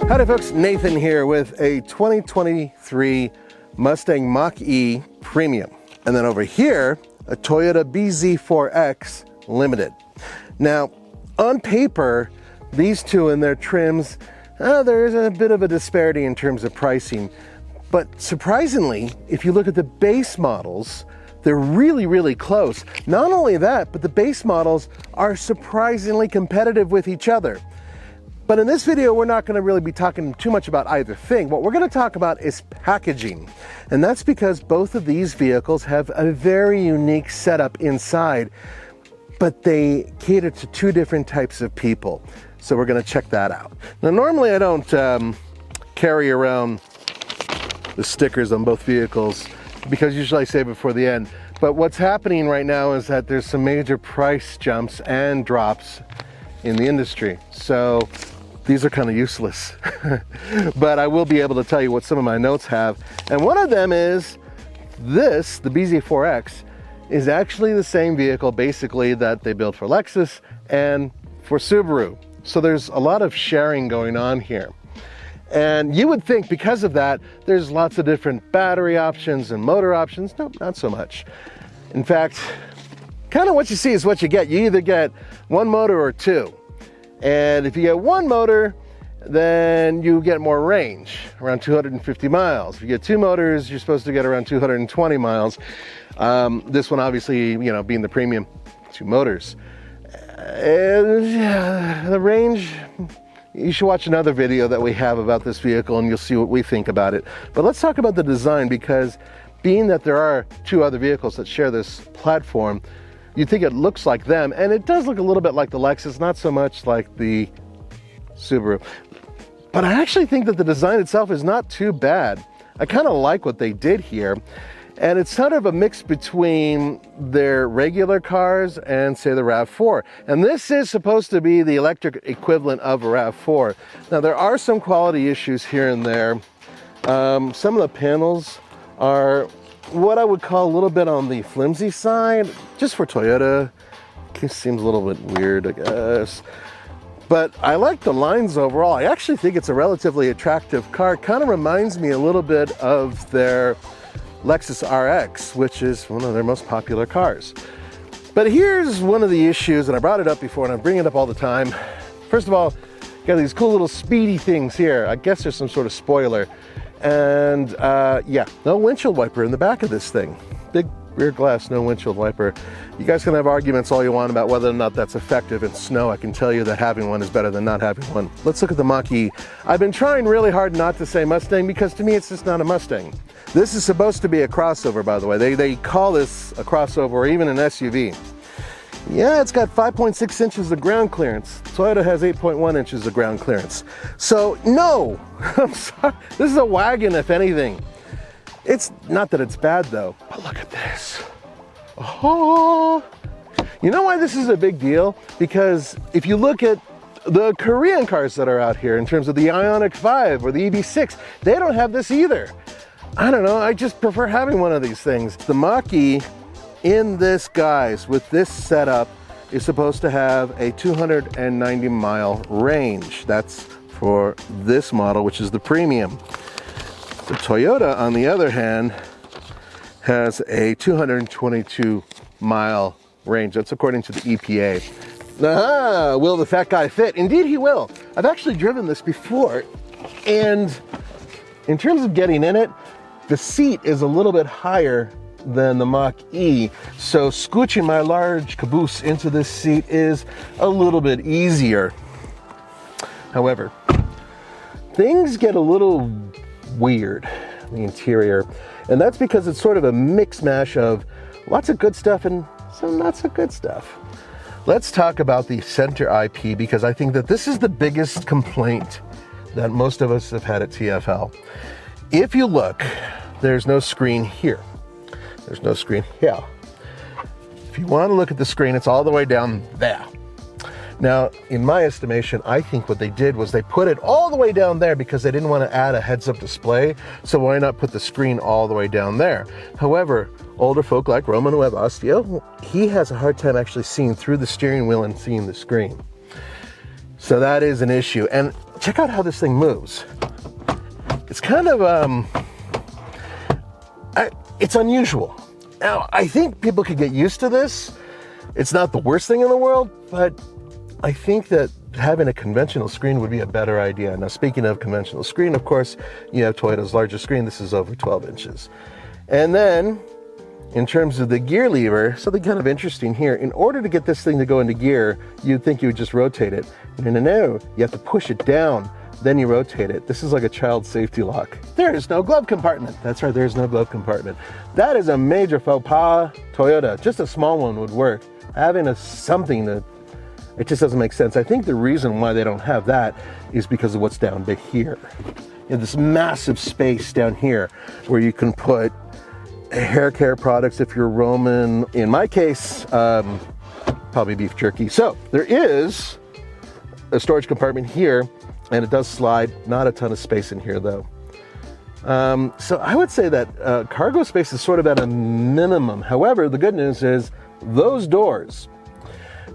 Howdy folks, Nathan here with a 2023 Mustang Mach-E Premium. And then over here, a Toyota bZ4X Limited. Now, on paper, these two and their trims, there's a bit of a disparity in terms of pricing. But surprisingly, if you look at the base models, they're really close. Not only that, but the base models are surprisingly competitive with each other. But in this video, we're not going to really be talking too much about either thing. What we're going to talk about is packaging. And that's because both of these vehicles have a very unique setup inside, but they cater to two different types of people. So we're going to check that out. Now, normally I don't carry around the stickers on both vehicles because usually I save it for the end. But what's happening right now is that there's some major price jumps and drops in the industry. So these are kind of useless, but I will be able to tell you what some of my notes have. And one of them is this, the bZ4X, is actually the same vehicle basically that they built for Lexus and for Subaru. So there's a lot of sharing going on here. And you would think because of that, there's lots of different battery options and motor options. No, not so much. In fact, kind of what you see is what you get. You either get one motor or two. And if you get one motor, then you get more range, around 250 miles. If you get two motors, you're supposed to get around 220 miles. This one obviously, you know, being the premium, two motors. And the range, you should watch another video that we have about this vehicle and you'll see what we think about it. But let's talk about the design, because being that there are two other vehicles that share this platform, you think it looks like them, and it does look a little bit like the Lexus, not so much like the Subaru. But I actually think that the design itself is not too bad. I kind of like what they did here. And it's sort of a mix between their regular cars and, say, the RAV4. And this is supposed to be the electric equivalent of a RAV4. Now, there are some quality issues here and there. Some of the panels are what I would call a little bit on the flimsy side, just for Toyota. It seems a little bit weird, I guess. But I like the lines overall. I actually think it's a relatively attractive car. It kind of reminds me a little bit of their Lexus RX, which is one of their most popular cars. But here's one of the issues, and I brought it up before and I bring it up all the time. First of all, you got these cool little speedy things here. I guess there's some sort of spoiler. And yeah, no windshield wiper in the back of this thing. Big rear glass, no windshield wiper. You guys can have arguments all you want about whether or not that's effective in snow. I can tell you that having one is better than not having one. Let's look at the Mach-E. I've been trying really hard not to say Mustang because to me it's just not a Mustang. This is supposed to be a crossover, by the way. They call this a crossover or even an SUV. Yeah, it's got 5.6 inches of ground clearance. Toyota has 8.1 inches of ground clearance. So no, I'm sorry. This is a wagon, if anything. It's not that it's bad though, but look at this. Oh, you know why this is a big deal? Because if you look at the Korean cars that are out here in terms of the Ioniq 5 or the EV6, they don't have this either. I don't know, I just prefer having one of these things. The Mach-E in this, guys, with this setup, is supposed to have a 290 mile range. That's for this model, which is the premium. The Toyota, on the other hand, has a 222 mile range. That's according to the EPA. Will the fat guy fit? Indeed he will. I've actually driven this before, and in terms of getting in it, the seat is a little bit higher than the Mach-E, so scooching my large caboose into this seat is a little bit easier. However, things get a little weird in the interior, and that's because it's sort of a mix mash of lots of good stuff and some not so good stuff. Let's talk about the center IP, because I think that this is the biggest complaint that most of us have had at TFL. If you look, there's no screen here. There's no screen here. If you want to look at the screen, it's all the way down there. Now, in my estimation, I think what they did was they put it all the way down there because they didn't want to add a heads-up display, so why not put the screen all the way down there? However, older folk like Roman who have osteo, he has a hard time actually seeing through the steering wheel and seeing the screen. So that is an issue. And check out how this thing moves. It's kind of, it's unusual. Now, I think people could get used to this. It's not the worst thing in the world, but I think that having a conventional screen would be a better idea. Now, speaking of conventional screen, of course, you have Toyota's larger screen. This is over 12 inches. And then, in terms of the gear lever, something kind of interesting here. In order to get this thing to go into gear, you'd think you would just rotate it. No. You have to push it down, then you rotate it. This is like a child safety lock. There is no glove compartment. That's right, there's no glove compartment. That is a major faux pas. Toyota, just a small one would work. Having something that, it just doesn't make sense. I think the reason why they don't have that is because of what's down here. You have this massive space down here where you can put hair care products if you're Roman. In my case, probably beef jerky. So there is a storage compartment here, and it does slide. Not a ton of space in here though. So I would say that cargo space is sort of at a minimum. However, the good news is those doors,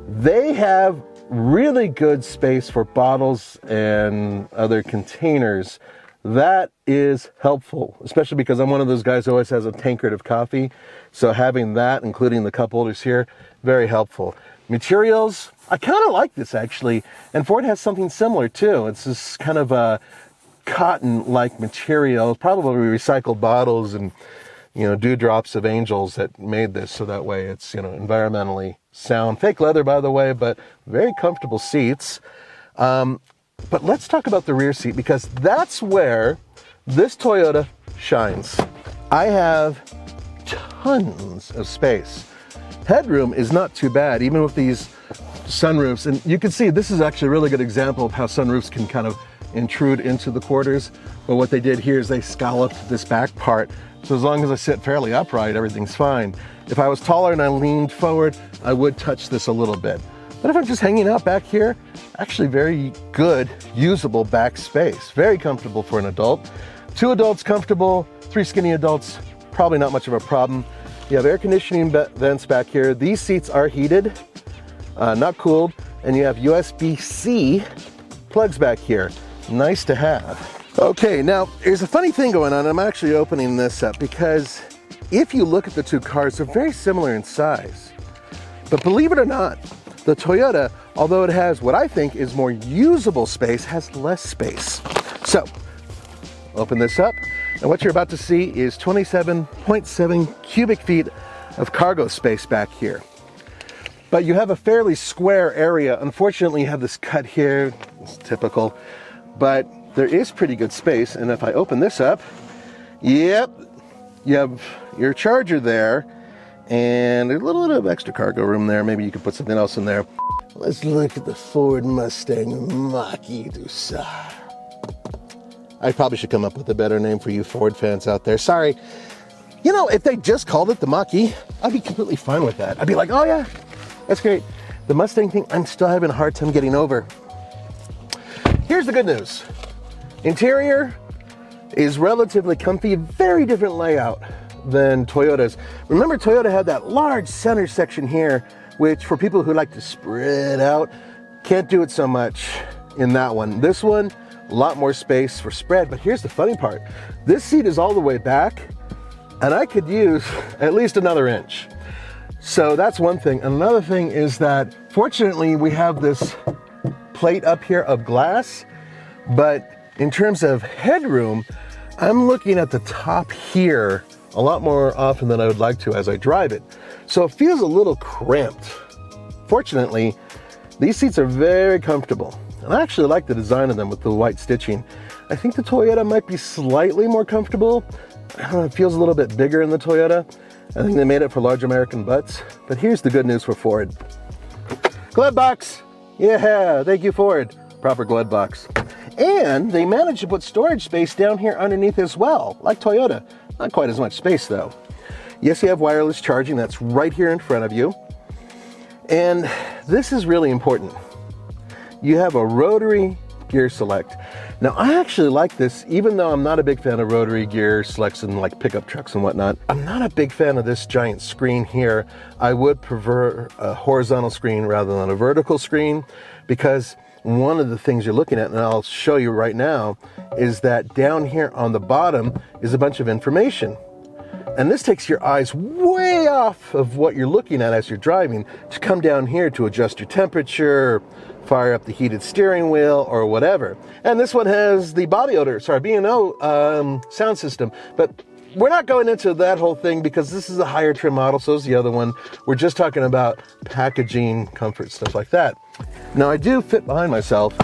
they have really good space for bottles and other containers. That is helpful, especially because I'm one of those guys who always has a tankard of coffee. So having that, including the cup holders here, very helpful. Materials, I kind of like this actually. And Ford has something similar too. It's this kind of a cotton-like material, probably recycled bottles and, you know, dewdrops of angels that made this so that way it's, you know, environmentally sound. Fake leather, by the way, but very comfortable seats. But let's talk about the rear seat, because that's where this Toyota shines. I have tons of space. Headroom is not too bad, even with these sunroofs. And you can see this is actually a really good example of how sunroofs can kind of intrude into the quarters. But what they did here is they scalloped this back part. So as long as I sit fairly upright, everything's fine. If I was taller and I leaned forward, I would touch this a little bit. But if I'm just hanging out back here, actually very good, usable back space. Very comfortable for an adult. 2 adults comfortable, 3 skinny adults, probably not much of a problem. You have air conditioning vents back here. These seats are heated, not cooled, and you have USB-C plugs back here. Nice to have. Okay, now there's a funny thing going on. I'm actually opening this up because if you look at the two cars, they're very similar in size. But believe it or not, the Toyota, although it has what I think is more usable space, has less space. So, open this up, and what you're about to see is 27.7 cubic feet of cargo space back here. But you have a fairly square area. Unfortunately, you have this cut here. It's typical, but there is pretty good space. And if I open this up, yep, you have your charger there, and a little bit of extra cargo room there. Maybe you could put something else in there. Let's look at the Ford Mustang Mach-E. I probably should come up with a better name for you Ford fans out there. Sorry. You know, if they just called it the Mach-E, I'd be completely fine with that. I'd be like, oh yeah, that's great. The Mustang thing, I'm still having a hard time getting over. Here's the good news. Interior is relatively comfy, very different layout than Toyota's. Remember, Toyota had that large center section here, which for people who like to spread out, can't do it so much in that one. This one, a lot more space for spread, but here's the funny part. This seat is all the way back, and I could use at least another inch. So that's one thing. Another thing is that, fortunately, we have this plate up here of glass, but in terms of headroom, I'm looking at the top here a lot more often than I would like to as I drive it. So it feels a little cramped. Fortunately, these seats are very comfortable. And I actually like the design of them with the white stitching. I think the Toyota might be slightly more comfortable. I don't know, it feels a little bit bigger in the Toyota. I think they made it for large American butts. But here's the good news for Ford. Glove box! Yeah, thank you Ford. Proper glove box. And they managed to put storage space down here underneath as well, like Toyota. Not quite as much space though. Yes, you have wireless charging, that's right here in front of you. And this is really important. You have a rotary gear select. Now I actually like this, even though I'm not a big fan of rotary gear selects in like pickup trucks and whatnot. I'm not a big fan of this giant screen here. I would prefer a horizontal screen rather than a vertical screen, because one of the things you're looking at, and I'll show you right now, is that down here on the bottom is a bunch of information. And this takes your eyes way off of what you're looking at as you're driving to come down here to adjust your temperature, fire up the heated steering wheel, or whatever. And this one has the body odor, B&O sound system. But we're not going into that whole thing because this is a higher trim model, so is the other one. We're just talking about packaging, comfort, stuff like that. Now, I do fit behind myself,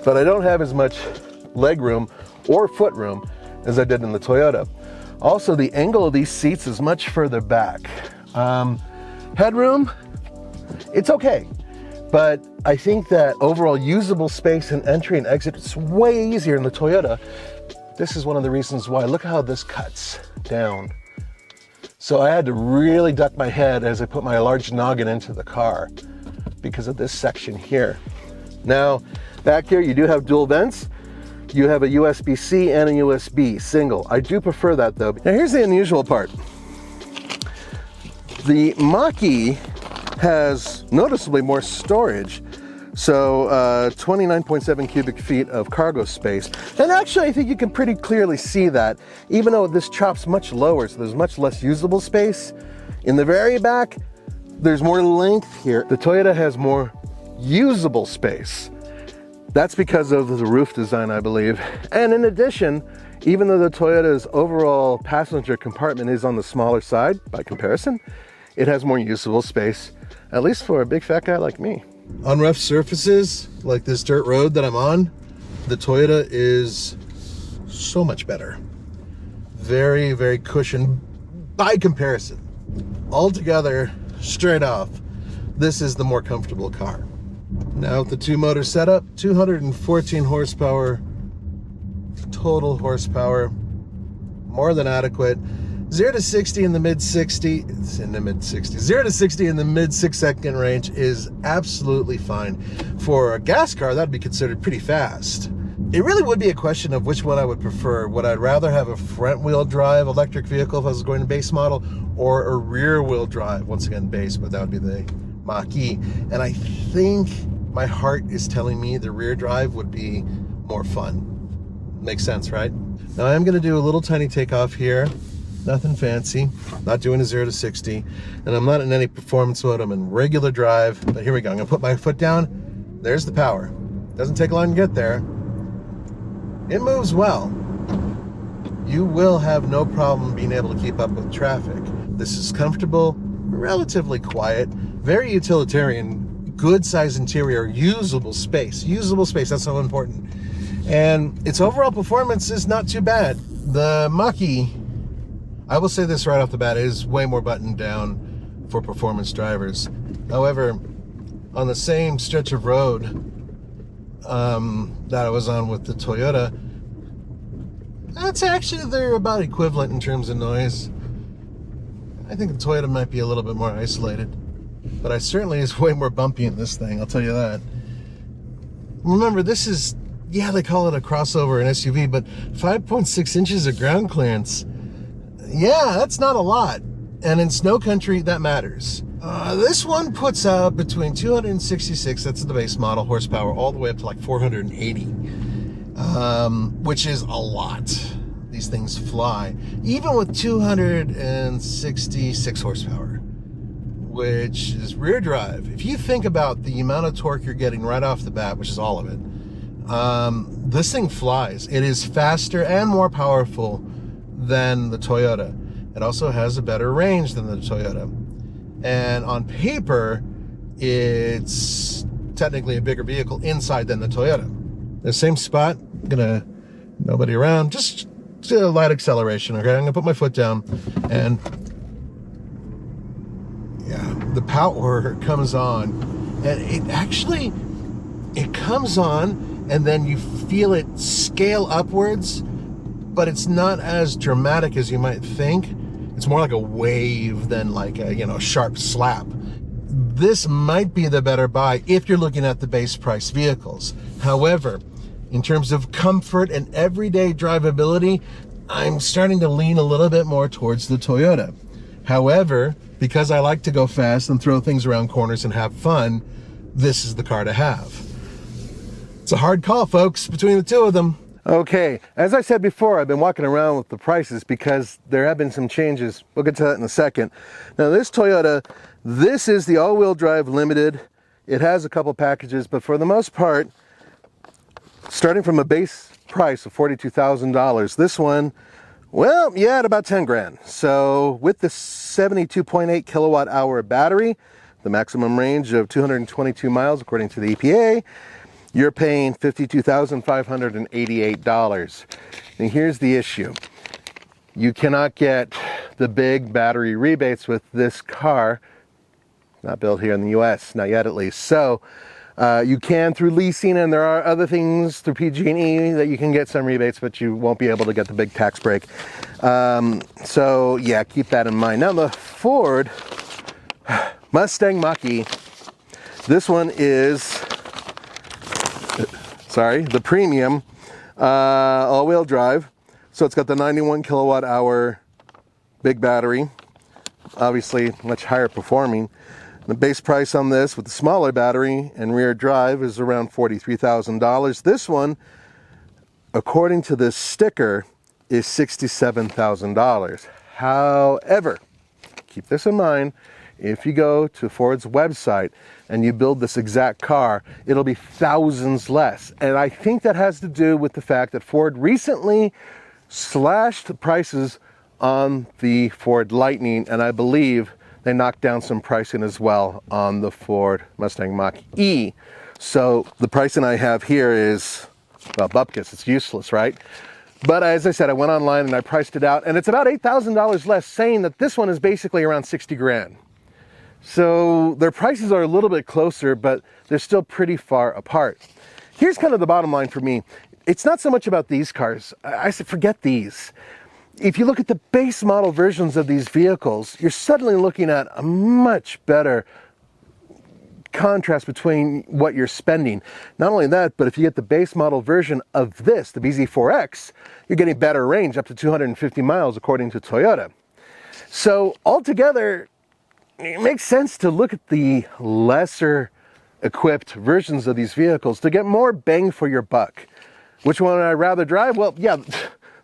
but I don't have as much leg room or foot room as I did in the Toyota. Also, the angle of these seats is much further back. Headroom, it's okay. But I think that overall usable space and entry and exit is way easier in the Toyota. This is one of the reasons why. Look how this cuts down. So I had to really duck my head as I put my large noggin into the car because of this section here. Now, back here you do have dual vents. You have a USB-C and a USB single. I do prefer that though. Now here's the unusual part. The Mach-E has noticeably more storage. So 29.7 cubic feet of cargo space. And actually I think you can pretty clearly see that, even though this chop's much lower, so there's much less usable space. In the very back, there's more length here. The Toyota has more usable space. That's because of the roof design, I believe. And in addition, even though the Toyota's overall passenger compartment is on the smaller side by comparison, it has more usable space, at least for a big fat guy like me. On rough surfaces, like this dirt road that I'm on, the Toyota is so much better. Very, very cushioned by comparison. Altogether, straight off, this is the more comfortable car. Now with the two motor setup, 214 horsepower, total horsepower, more than adequate. 0 to 60 in the mid 60, it's in the mid 60s. 0 to 60 in the mid 6-second range is absolutely fine. For a gas car, that'd be considered pretty fast. It really would be a question of which one I would prefer. Would I rather have a front wheel drive electric vehicle if I was going to base model, or a rear wheel drive, once again base, but that would be the Mach-E. And I think my heart is telling me the rear drive would be more fun. Makes sense, right? Now I am gonna do a little tiny takeoff here. Nothing fancy, not doing a 0 to 60. And I'm not in any performance mode, I'm in regular drive. But here we go, I'm gonna put my foot down. There's the power. Doesn't take long to get there. It moves well. You will have no problem being able to keep up with traffic. This is comfortable, relatively quiet, very utilitarian, good size interior, usable space. Usable space, that's so important. And its overall performance is not too bad. The Mach-E, I will say this right off the bat, is way more buttoned down for performance drivers. However, on the same stretch of road that I was on with the Toyota, that's actually, they're about equivalent in terms of noise. I think the Toyota might be a little bit more isolated, but I certainly is way more bumpy in this thing, I'll tell you that. Remember, this is, yeah, they call it a crossover, an SUV, but 5.6 inches of ground clearance. Yeah, that's not a lot. And in snow country, that matters. This one puts out between 266, that's the base model, horsepower, all the way up to like 480, which is a lot. These things fly. Even with 266 horsepower, which is rear drive. If you think about the amount of torque you're getting right off the bat, which is all of it, this thing flies. It is faster and more powerful than the Toyota. It also has a better range than the Toyota. And on paper, it's technically a bigger vehicle inside than the Toyota. The same spot, nobody around, just a light acceleration, okay? I'm gonna put my foot down, and yeah, the power comes on, and it comes on, and then you feel it scale upwards, but it's not as dramatic as you might think. It's more like a wave than like a, sharp slap. This might be the better buy if you're looking at the base price vehicles. However, in terms of comfort and everyday drivability, I'm starting to lean a little bit more towards the Toyota. However, because I like to go fast and throw things around corners and have fun, this is the car to have. It's a hard call, folks, between the two of them. Okay, as I said before, I've been walking around with the prices because there have been some changes. We'll get to that in a second. Now this Toyota, this is the all-wheel drive limited. It has a couple packages, but for the most part, starting from a base price of $42,000, this one, well, yeah, at about 10 grand. So with the 72.8 kilowatt hour battery, the maximum range of 222 miles according to the EPA, you're paying $52,588. And here's the issue. You cannot get the big battery rebates with this car. Not built here in the US, not yet at least. So you can through leasing, and there are other things through PG&E that you can get some rebates, but you won't be able to get the big tax break. So yeah, keep that in mind. Now the Ford Mustang Mach-E, this one is, the premium all-wheel drive. So it's got the 91 kilowatt hour big battery, obviously much higher performing. The base price on this with the smaller battery and rear drive is around $43,000. This one, according to this sticker, is $67,000. However, keep this in mind, if you go to Ford's website and you build this exact car, it'll be thousands less. And I think that has to do with the fact that Ford recently slashed the prices on the Ford Lightning, and I believe they knocked down some pricing as well on the Ford Mustang Mach-E. So the pricing I have here is, well, bupkis, it's useless, right? But as I said, I went online and I priced it out, and it's about $8,000 less, saying that this one is basically around 60 grand. So their prices are a little bit closer, but they're still pretty far apart. Here's kind of the bottom line for me. It's not so much about these cars. I said, forget these. If you look at the base model versions of these vehicles, you're suddenly looking at a much better contrast between what you're spending. Not only that, but if you get the base model version of this, the bZ4X, you're getting better range, up to 250 miles according to Toyota. So altogether, it makes sense to look at the lesser equipped versions of these vehicles to get more bang for your buck. Which one would I rather drive? Well, yeah,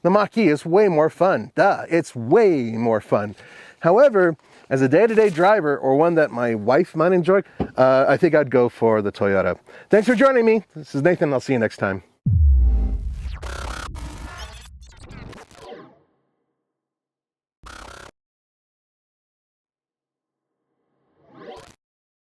the Mach-E is way more fun. Duh, it's way more fun. However, as a day-to-day driver, or one that my wife might enjoy, I think I'd go for the Toyota. Thanks for joining me. This is Nathan. I'll see you next time.